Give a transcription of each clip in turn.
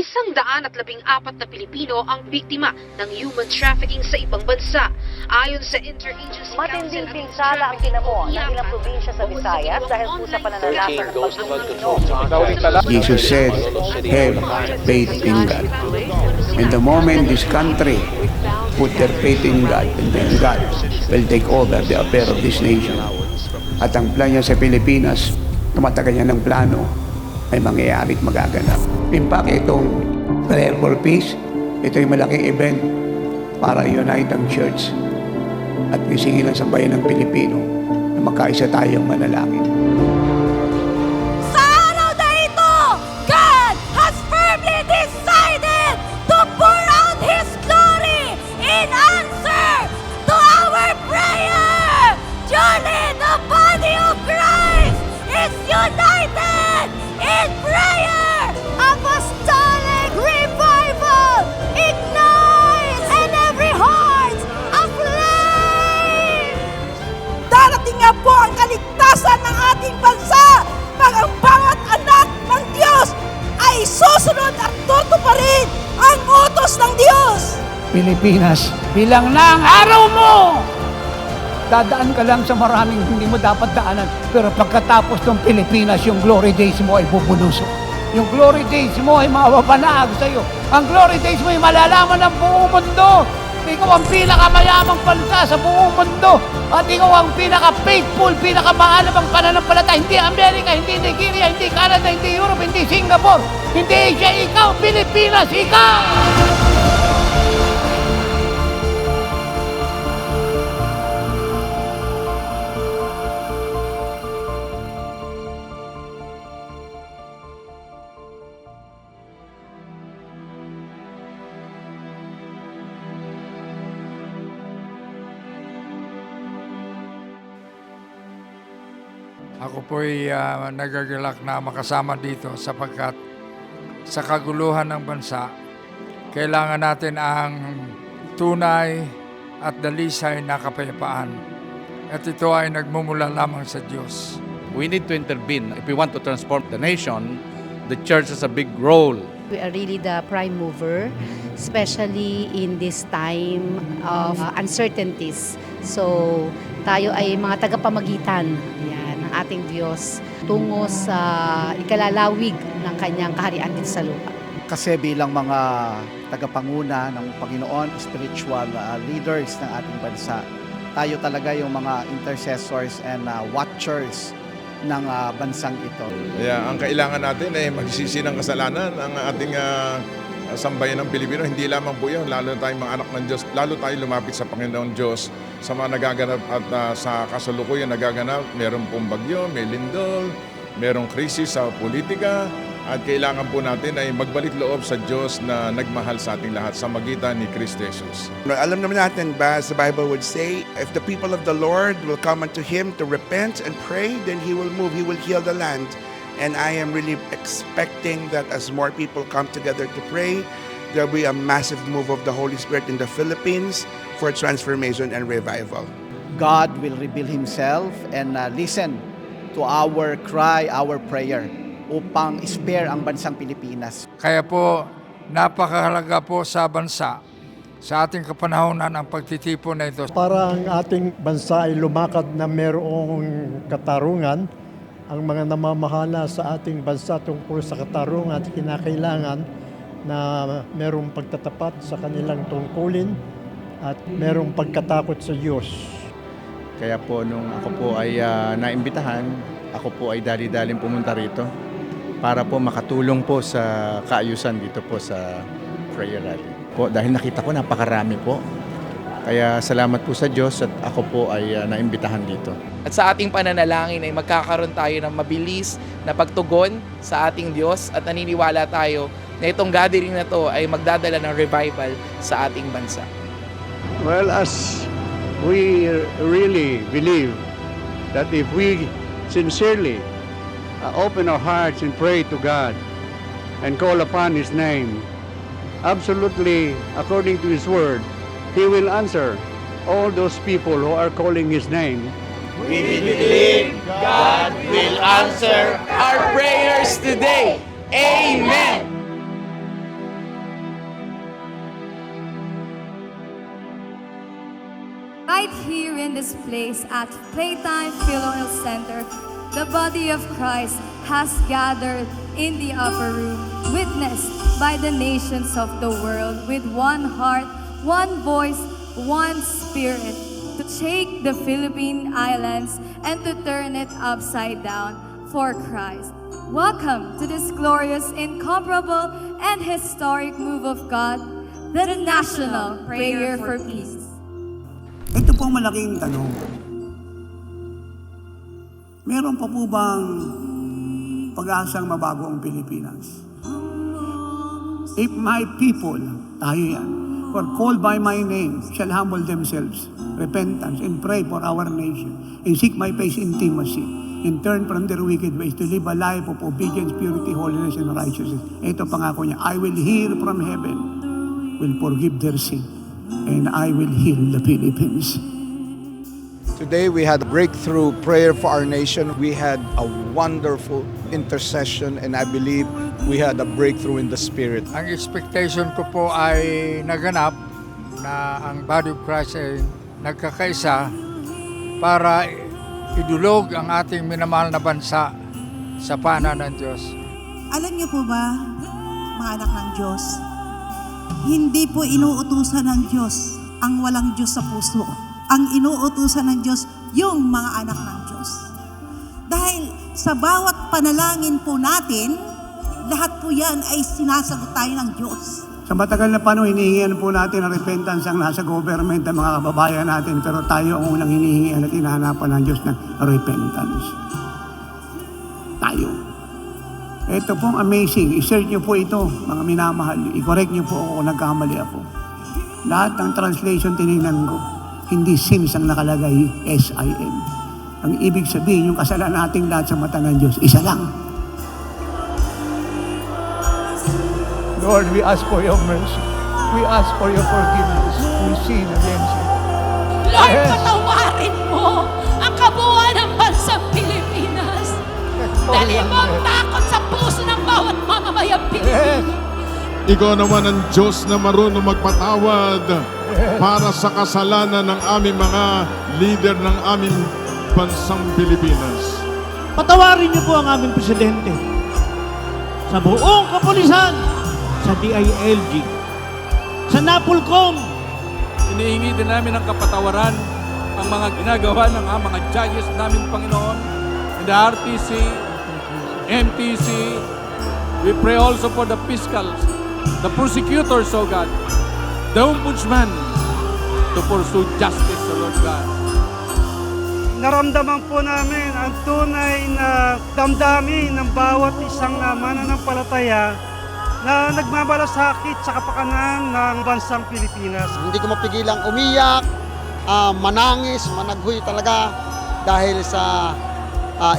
114 na Pilipino ang biktima ng human trafficking sa ibang bansa. Ayon sa Interagency Matinding Council pinsala ang kinamo ng ilang probinsya sa Visayas dahil po sa pananalasa ng bagyong Nino. Jesus said, have faith in God. And the moment this country put their faith in God, and then God will take over the affair of this nation. At ang plan niya sa Pilipinas, tumatagal niya ng plano, ay mangyayari at magaganap. In fact, itong Prayer for Peace, ito yung malaking event para unite ang church at isingin ang sambayan ng Pilipino na magkaisa tayong manalangin. Sa araw na ito, God has firmly decided to pour out His glory in answer to our prayer. Surely the body of Christ is united in prayer. Apostolic revival ignites in every heart aflame. Darating nga po ang kaligtasan ng ating bansa pag ang bawat anak ng Diyos ay susunod at tutuparin ang utos ng Diyos. Pilipinas, bilang na ang araw mo! Dadaan ka lang sa maraming hindi mo dapat daanan. Pero pagkatapos ng Pilipinas, yung glory days mo ay bubuluso. Yung glory days mo ay mawawanaag sa iyo. Ang glory days mo ay malalaman ng buong mundo. Ikaw ang pinakamayamang bansa sa buong mundo. At ikaw ang pinaka-faithful, pinakamaalam ang pananampalataya. Hindi Amerika, hindi Nigeria, hindi Canada, hindi Europe, hindi Singapore, hindi Asia. Ikaw, Pilipinas, ikaw! Ako po'y nagagalak na makasama dito sapagkat sa kaguluhan ng bansa, kailangan natin ang tunay at dalisay na kapayapaan. At ito ay nagmumula lamang sa Diyos. We need to intervene. If we want to transform the nation, the church has a big role. We are really the prime mover, especially in this time of uncertainties. So, tayo ay mga tagapamagitan ng ating Diyos tungo sa ikalalawig ng kanyang kaharian dito sa lupa. Kasi bilang mga tagapanguna ng Panginoon, spiritual leaders ng ating bansa, tayo talaga yung mga intercessors and watchers ng bansang ito. Kaya ang kailangan natin ay magsisi ng kasalanan ang ating sambayan ng Pilipino. Hindi lamang po yun, lalo tayong mga anak ng Diyos, lalo tayo lumapit sa Panginoon Diyos sa mga nagaganap at sa kasalukuyan nagaganap. Meron pong bagyo, may lindol, merong krisis sa politika, at kailangan po natin ay magbalik loob sa Diyos na nagmahal sa ating lahat sa magitan ni Kristo Jesus. Alam naman natin ba, as the Bible would say, if the people of the Lord will come unto Him to repent and pray, then He will move, He will heal the land. And I am really expecting that as more people come together to pray, there will be a massive move of the Holy Spirit in the Philippines for transformation and revival. God will reveal Himself and listen to our cry, our prayer, upang spare ang bansang Pilipinas. Kaya po, napakahalaga po sa bansa, sa ating kapanahonan ang pagtitipon na ito. Para ang ating bansa ay lumakad na mayroong katarungan, ang mga namamahala sa ating bansa tungkol sa katarungan at kinakailangan na mayroong pagtatapat sa kanilang tungkulin at mayroong pagkatakot sa Diyos. Kaya po nung ako po ay naimbitahan, ako po ay dali-daling pumunta rito para po makatulong po sa kaayusan dito po sa prayer rally. Po, dahil nakita ko napakarami po. Kaya salamat po sa Diyos at ako po ay naimbitahan dito. At sa ating pananalangin ay magkakaroon tayo ng mabilis na pagtugon sa ating Diyos at naniniwala tayo na itong gathering na to ay magdadala ng revival sa ating bansa. Well, as we really believe that if we sincerely open our hearts and pray to God and call upon His name, absolutely according to His word, He will answer all those people who are calling His name. We believe God will answer our prayers today. Amen. in this place at Playtime Philoel Center, the body of Christ has gathered in the upper room, witnessed by the nations of the world with one heart, one voice, one spirit, to take the Philippine Islands and to turn it upside down for Christ. Welcome to this glorious, incomparable, and historic move of God, the National Prayer for Peace. Ito po ang malaking tanong. Meron pa po bang pag-asang mabago ang Pilipinas? If my people, tayo yan, who are called by my name, shall humble themselves, repentance, and pray for our nation, and seek my face intimacy, and turn from their wicked ways to live a life of obedience, purity, holiness, and righteousness. Ito pangako niya, I will hear from heaven, will forgive their sin, and I will heal the Philippines. Today we had a breakthrough prayer for our nation. We had a wonderful intercession, and I believe we had a breakthrough in the Spirit. Ang expectation ko po ay naganap na ang body of Christ ay nagkakaisa para idulog ang ating minamahal na bansa sa paanan ng Diyos. Alam niyo po ba, mga anak ng Diyos, hindi po inuutusan ng Diyos ang walang Diyos sa puso. Ang inuutusan ng Diyos, yung mga anak ng Diyos. Dahil sa bawat panalangin po natin, lahat po yan ay sinasagot tayo ng Diyos. Sa matagal na panahon, hinihingian po natin ang repentance ang nasa government ng mga kababayan natin, pero tayo ang unang hinihingian at hinahanapan ng Diyos ng repentance. Tayo. Ito pong amazing. I-search nyo po ito, mga minamahal. I-correct nyo po ako kung nagkamali ako. Lahat ng translation tinignan ko, hindi sins ang nakalagay, S-I-N. Ang ibig sabihin, yung kasalanan nating lahat sa mata ng Diyos, isa lang. Lord, we ask for your mercy. We ask for your forgiveness. We sin against you. Lord, patawarin mo ang kabuuan ng bansang Pilipinas. Dali mo ang takot sa puso ng bawat mamamayang Pilipino. Ikaw naman ang Diyos na marunong magpatawad para sa kasalanan ng aming mga leader ng aming bansang Pilipinas. Patawarin niyo po ang aming presidente sa buong kapulisan, sa DILG, sa NAPOLCOM. Inihingi din namin ang kapatawaran ang mga ginagawa ng mga judges namin, Panginoon, in the RTC, MTC. We pray also for the fiscals, the prosecutors, O God, the ombudsman, to pursue justice, O Lord God. Naramdaman po namin ang tunay na damdamin ng bawat isang mananampalataya na nagmamalasakit sa kapakanan ng bansang Pilipinas. Hindi ko mapigilang umiyak, manangis, managhoy talaga dahil sa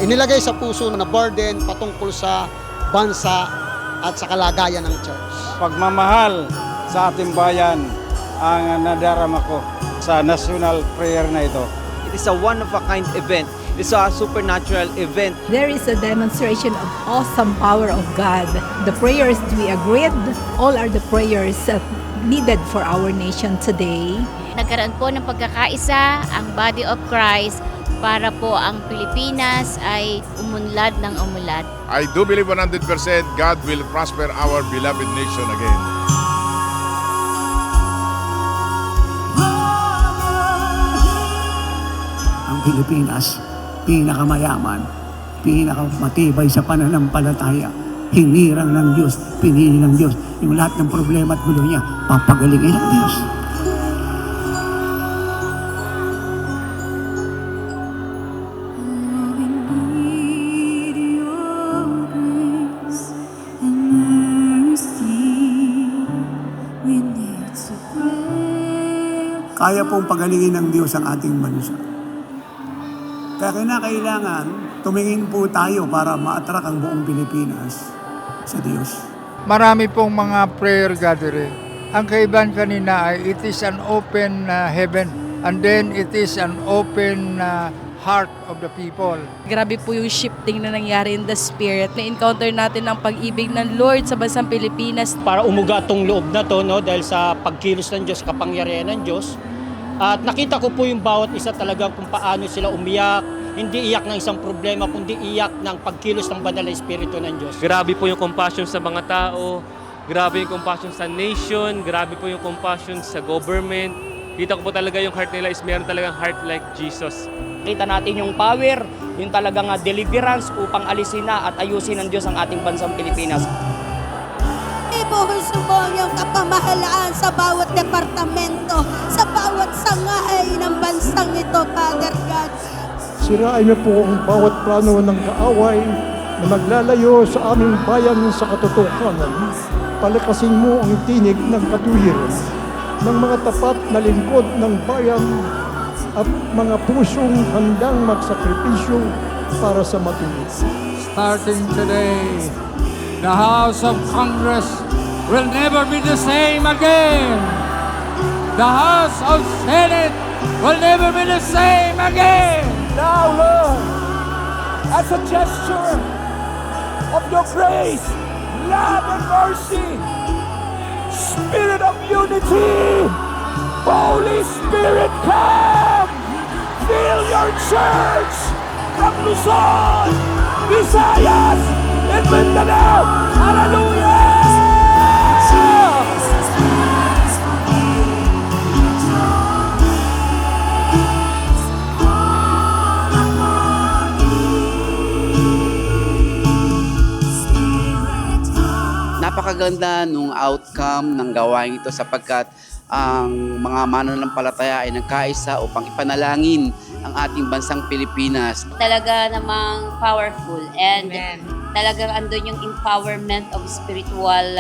inilagay sa puso na burden patungkol sa bansa at sa kalagayan ng church. Pagmamahal sa ating bayan ang nadarama ko sa national prayer na ito. It is a one-of-a-kind event. It's a supernatural event. There is a demonstration of awesome power of God. The prayers we agreed, all are the prayers needed for our nation today. Nagkaroon po ng pagkakaisa ang body of Christ para po ang Pilipinas ay umunlad ng umunlad. I do believe 100% God will prosper our beloved nation again. Ang Pilipinas, pinakamayaman, pinakamatibay sa pananampalataya, hinirang ng Diyos, pinili ng Diyos. Yung lahat ng problema at gulo niya, papagalingin ng Diyos. Kaya pong pagalingin ng Diyos ang ating bansa. Kaya kinakailangan, tumingin po tayo para ma-attract ang buong Pilipinas sa Diyos. Marami pong mga prayer gathering. Ang kaibahan kanina ay it is an open heaven and then it is an open heart of the people. Grabe po yung shifting na nangyari in the spirit. Na-encounter natin ang pag-ibig ng Lord sa bansang Pilipinas. Para umuga tong loob na to, no, dahil sa pagkilos ng Diyos, kapangyarihan ng Diyos, At nakita ko po yung bawat isa talagang kung paano sila umiyak. Hindi iyak ng isang problema, kundi iyak ng pagkilos ng banal na Espiritu ng Diyos. Grabe po yung compassion sa mga tao, grabe yung compassion sa nation, grabe po yung compassion sa government. Kita ko po talaga yung heart nila is meron talagang heart like Jesus. Kita natin yung power, yung talagang deliverance upang alisin na at ayusin ng Diyos ang ating bansang Pilipinas. Ibuhos mo yung kapamahalaan sa bawat departamento, sa bawat sangay ng bansang ito, Father God. Sirain mo po ang bawat plano ng kaaway na maglalayo sa aming bayan sa katotohanan. Palakasin mo ang tinig ng katuwiran ng mga tapat na lingkod ng bayan at mga pusong handang magsakripisyo para sa matuwid. Starting today, the House of Congress will never be the same again. The House of Senate will never be the same again. Now, Lord, as a gesture of your grace, love and mercy, Spirit of unity, Holy Spirit, come, fill your church from Luzon, Visayas, and Mindanao. Hallelujah! Napakaganda nung outcome ng gawain ito sapagkat ang mga mananampalataya ay nagkaisa upang ipanalangin ang ating bansang Pilipinas. Talaga namang powerful and talagang andun yung empowerment of spiritual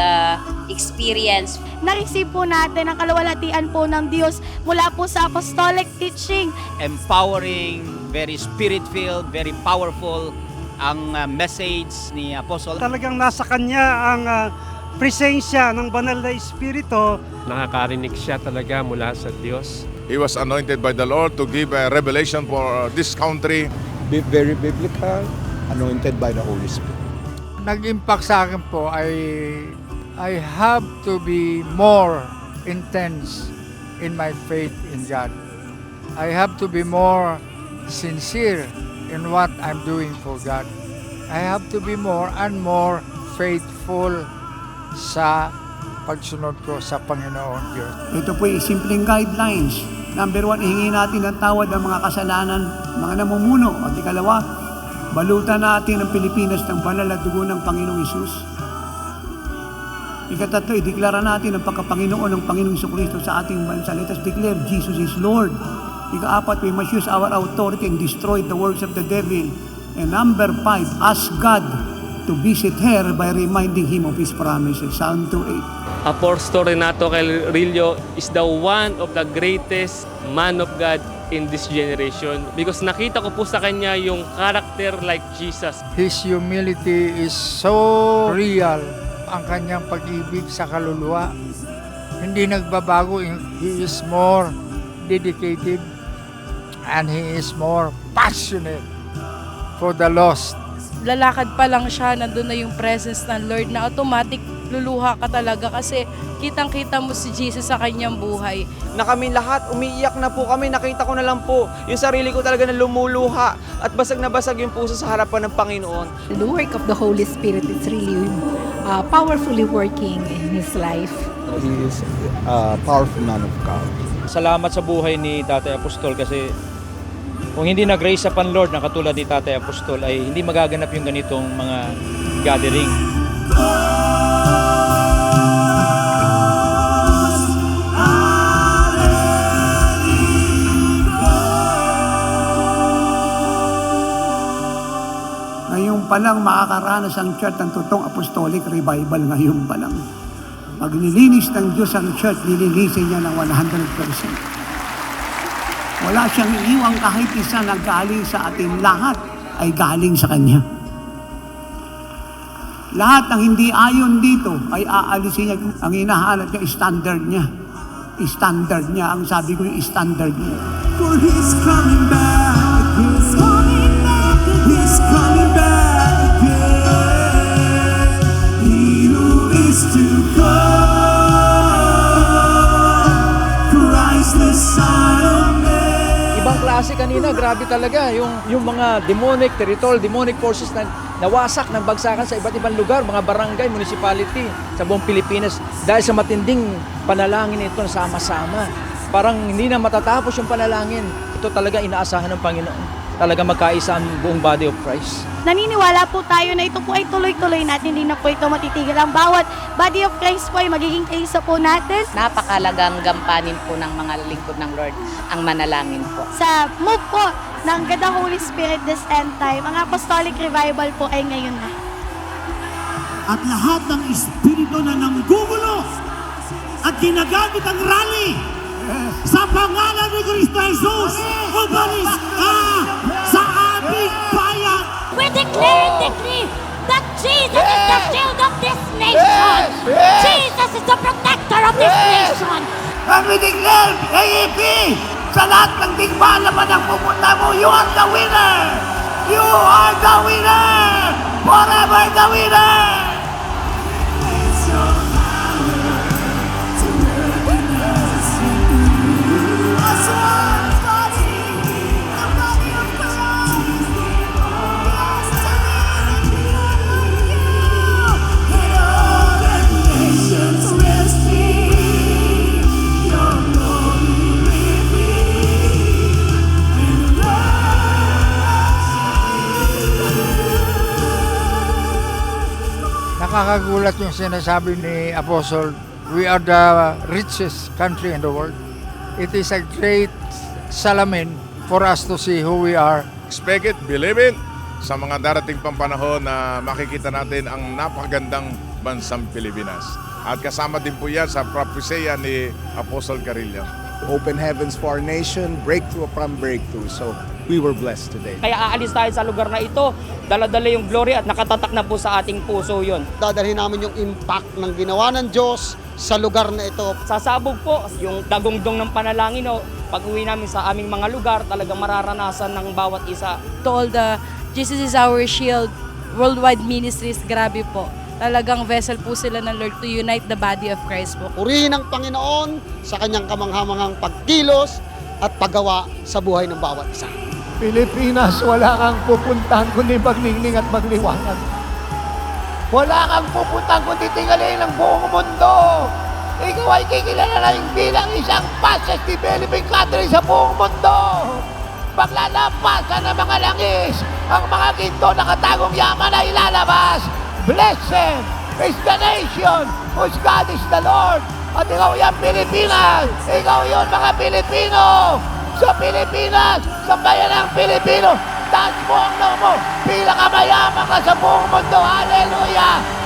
experience. Na-receive po natin ang kaluwalhatian po ng Diyos mula po sa apostolic teaching. Empowering, very spirit-filled, very powerful ang message ni Apostol. Talagang nasa kanya ang presensya ng banal na Espiritu. Nakakarinig siya talaga mula sa Diyos. He was anointed by the Lord to give a revelation for this country. Be very biblical, anointed by the Holy Spirit. Nag-impact sa akin po ay I have to be more intense in my faith in God. I have to be more sincere in what I'm doing for God. I have to be more and more faithful sa pagsunod ko sa Panginoon Diyos. Ito po ay simpleng guidelines. Number 1, ihingi natin ng tawad ng mga kasalanan, mga namumuno. At ikalawa, balutan natin ang Pilipinas ng banal na dugo ng Panginoong Hesus. Ikatatlo, ideklara natin ang pagkapanginoon ng Panginoong Jesucristo sa ating bansa. Let us declare Jesus is Lord. Ikaapat, we must use our authority and destroy the works of the devil. And number 5, ask God to visit her by reminding Him of His promises. Psalm 2:8. Apostol Renato Carrillo is the one of the greatest man of God in this generation because nakita ko po sa kanya yung character like Jesus. His humility is so real. Ang kanyang pag-ibig sa kaluluwa, hindi nagbabago. He is more dedicated and he is more passionate for the lost. Lalakad pa lang siya, nandun na yung presence ng Lord na automatic luluha ka talaga kasi kitang-kita mo si Jesus sa kanyang buhay. Na kami lahat, umiiyak na po kami, nakita ko na lang po, yung sarili ko talaga na lumuluha at basag na basag yung puso sa harapan ng Panginoon. The work of the Holy Spirit is really powerfully working in his life. He is a powerful man of God. Salamat sa buhay ni Tatay Apostol kasi kung hindi na-grace sa Lord na katulad ni Tatay Apostol ay hindi magaganap yung ganitong mga gathering. Ngayon pa lang makakaranas ang church ng totoong apostolic revival ngayon pa lang. Pag nilinis ng Diyos ang church, nilinisin niya ng 100%. Wala siyang iiwang kahit isa na galing sa atin. Lahat ay galing sa Kanya. Lahat ng hindi ayon dito ay aalisin niya. Ang hinahanap niya, standard niya. Standard niya. Ang sabi ko yung standard niya. For He's coming back again. He's coming back again. He's coming back again. He who is to come, Christ the Son of kasi kanina, grabe talaga yung mga demonic forces na nawasak ng bagsakan sa iba't ibang lugar, mga barangay, municipality sa buong Pilipinas dahil sa matinding panalangin ito na sama-sama. Parang hindi na matatapos yung panalangin. Ito talaga inaasahan ng Panginoon. Talaga magkaisa ang buong body of Christ. Naniniwala po tayo na ito po ay tuloy-tuloy natin, hindi na po ito matitigil. Ang bawat body of Christ po ay magiging kaisa po natin. Napakalagang gampanin po ng mga lingkod ng Lord ang manalangin po. Sa move po ng God the Holy Spirit this end time, ang Apostolic Revival po ay ngayon na. At lahat ng espiritu na nanggugulo at ginagamit ang rally sa pangalan ni Kristo Jesus, umalis ka sa aming bayan. We declare and decree that Jesus is the shield of this nation. Jesus is the protector of this nation. And we declare, AEP, sa lahat ng tingpalaman ang pupunta mo, you are the winner! You are the winner! Forever the winner! Nakakagulat yung sinasabi ni Apostle, we are the richest country in the world. It is a great salamin for us to see who we are. Expect it, believe it, sa mga darating pang panahon na makikita natin ang napakagandang bansang Pilipinas. At kasama din po yan sa propesya ni Apostle Carillo. Open heavens for our nation, breakthrough upon breakthrough. So we were blessed today. Kaya aalis tayo sa lugar na ito, dala-dala yung glory at nakatatak na po sa ating puso yun. Dadalhin namin yung impact ng ginawa ng Diyos sa lugar na ito. Sasabog po yung dagongdong ng panalangin, o pag-uwi namin sa aming mga lugar, talagang mararanasan ng bawat isa. To all the Jesus is our shield, worldwide ministries, grabe po. Talagang vessel po sila ng Lord to unite the body of Christ po. Purihin ang Panginoon sa kanyang kamanghamanghang pagkilos at paggawa sa buhay ng bawat isa. Pilipinas, wala kang pupuntahan kundi maglingling at magliwanag. Wala kang pupuntahan kundi tingalin ang buong mundo. Ikaw ay kikilala na bilang isang fastest developing country sa buong mundo. Paglalampasan ng mga langis, ang mga ginto na katagong yaman ay ilalabas. Blessed is the nation whose God is the Lord. At ikaw yan, Pilipinas. Ikaw yun, mga Pilipino. Sa Pilipinas, sa bayan ng Pilipino, taas mo ang loob mo. Pinakamayaman ka sa buong mundo. Hallelujah!